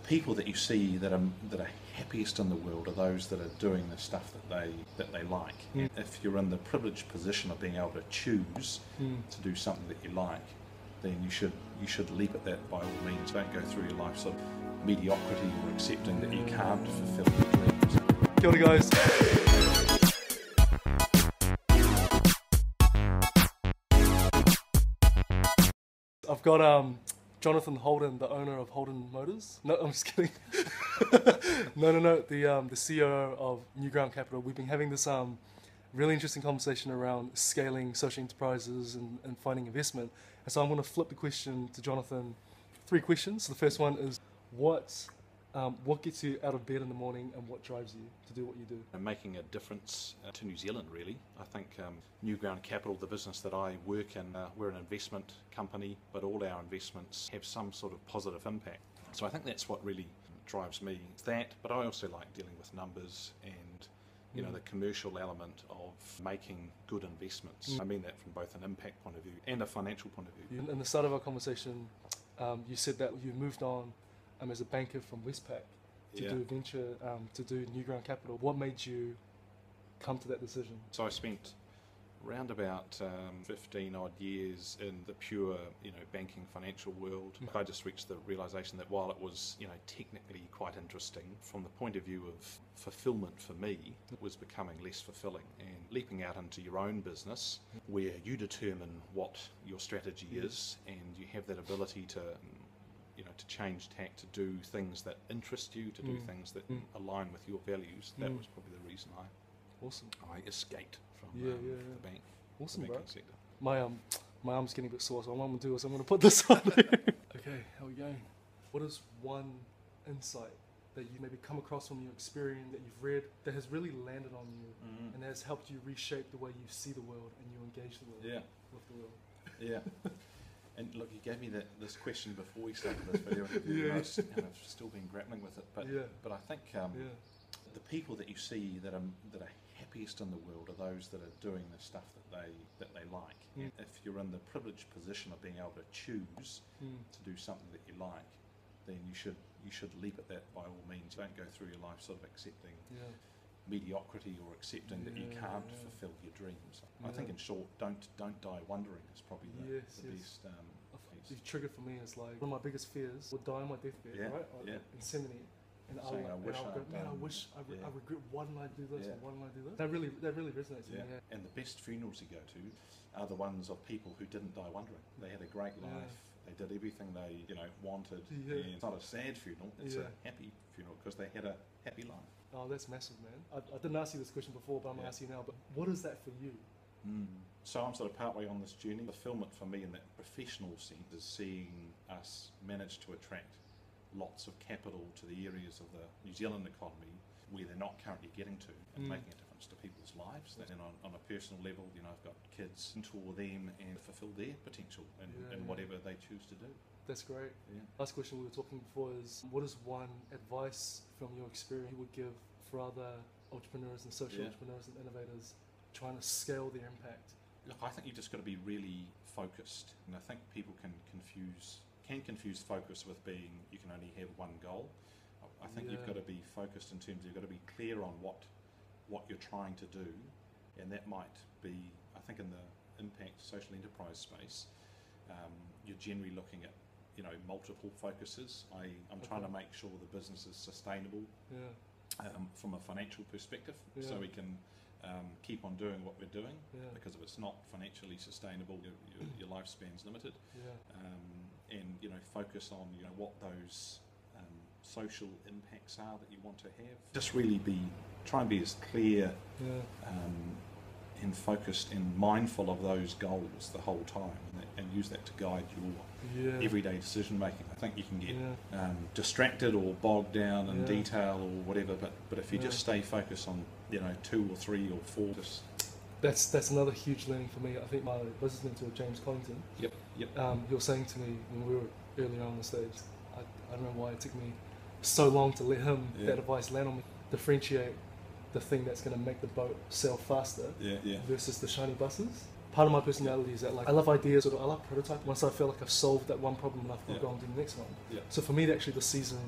people that you see that are happiest in the world are those that are doing the stuff that they like. Mm. If you're in the privileged position of being able to choose to do something that you like, then you should leap at that by all means. Don't go through your life sort of mediocrity or accepting that you can't fulfill your dreams. Kia ora, guys. I've got Johnathan Holden, the owner of Holden Motors. No, I'm just kidding. No. The CEO of Newground Capital. We've been having this really interesting conversation around scaling social enterprises and finding investment. And so I'm going to flip the question to Johnathan. 3 questions. So the first one is, what gets you out of bed in the morning and what drives you to do what you do? Making a difference to New Zealand, really. I think Newground Capital, the business that I work in, we're an investment company, but all our investments have some sort of positive impact. So I think that's what really drives me. That, but I also like dealing with numbers and the commercial element of making good investments. I mean that from both an impact point of view and a financial point of view. In the start of our conversation, you said that you moved on as a banker from Westpac to do venture, to do Newground Capital. What made you come to that decision? So I spent around about 15 odd years in the pure banking financial world. I just reached the realization that while it was technically quite interesting, from the point of view of fulfillment for me, it was becoming less fulfilling. And leaping out into your own business where you determine what your strategy is and you have that ability to change tack, to do things that interest you, to do things that align with your values. That was probably the reason I escaped from the bank. Awesome, the banking bro. sector. My arm's getting a bit sore, so what I'm going to do is I'm going to put this on there. Okay, how are we going? What is one insight that you maybe come across from your experience, that you've read, that has really landed on you and has helped you reshape the way you see the world and you engage the world with the world? Yeah. And look, you gave me this question before we started this video interview, and I've still been grappling with it. But I think the people that you see that are happiest in the world are those that are doing the stuff that they like. If you're in the privileged position of being able to choose to do something that you like, then you should leap at that by all means. Don't go through your life sort of accepting mediocrity or accepting that you can't fulfill your dreams. I think in short, don't die wondering is probably the best. You've triggered for me is like one of my biggest fears would die on my deathbed, right? In 70. And I regret, why didn't I do this? Why didn't I do that? That really resonates with me. And the best funerals you go to are the ones of people who didn't die wondering. They had a great life. They did everything they wanted. And it's not a sad funeral. It's a happy funeral because they had a happy life. Oh, that's massive, man. I didn't ask you this question before, but I'm going to ask you now. But what is that for you? So I'm sort of partway on this journey. Fulfillment for me in that professional sense is seeing us manage to attract lots of capital to the areas of the New Zealand economy where they're not currently getting to and making a difference to people's lives. And on a personal level, I've got kids, mentor them and fulfill their potential in whatever they choose to do. That's great. Last question we were talking before is, what is one advice from your experience you would give for other entrepreneurs and social entrepreneurs and innovators trying to scale their impact? Look, I think you've just got to be really focused. And I think people can confuse focus with being you can only have one goal. I think you've got to be focused in terms of you've got to be clear on what you're trying to do, and that might be, I think in the impact social enterprise space, you're generally looking at multiple focuses. I'm trying to make sure the business is sustainable from a financial perspective, so we can keep on doing what we're doing, because if it's not financially sustainable, your lifespan's limited. And focus on what those social impacts are that you want to have. Just really try and be as clear and focused and mindful of those goals the whole time, and use that to guide your everyday decision making. I think you can get distracted or bogged down in detail or whatever, but if you just stay focused on 2 or 3 or 4, that's another huge learning for me. I think my business mentor James Collington, he was saying to me when we were earlier on the stage, I don't know why it took me so long to let him that advice land on me. Differentiate the thing that's going to make the boat sail faster versus the shiny buses. Part of my personality is that I love ideas, I love prototyping. Once I feel like I've solved that one problem, I've gone to the next one. So for me, actually, the season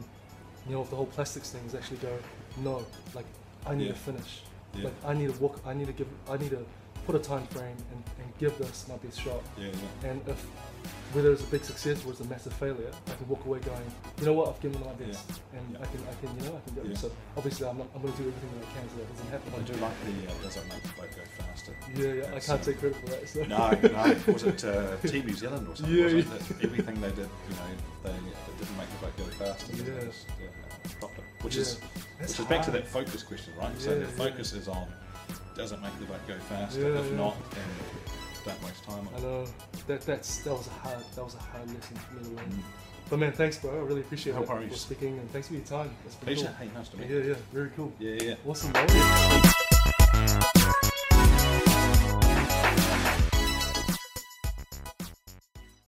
you know, with the whole plastics thing, is actually go, no, like I need to finish. Yeah. Like I need to walk. I need to put a time frame and give this my best shot. Yeah, yeah. And if whether it's a big success or it's a massive failure, I can walk away going, you know what, I've given it my best, and I can get it. So obviously, I'm going to do everything that I can so that doesn't happen. I do like the does it make the boat go faster? Yeah, I can't take credit for that. So. No, was it Team New Zealand or something? Yeah, wasn't it? That everything they did, you know, they didn't make the boat go faster. Yeah. They just, stopped it. Which is back to that focus question, right? So the focus is on, does it make the boat go faster? If not, then don't waste time on it. I know that was a hard lesson for me to learn. But man, thanks, bro. I really appreciate it for speaking, and thanks for your time. It's been Pleasure. cool. Hey, nice to meet you. Yeah, very cool. Yeah. Awesome, bro.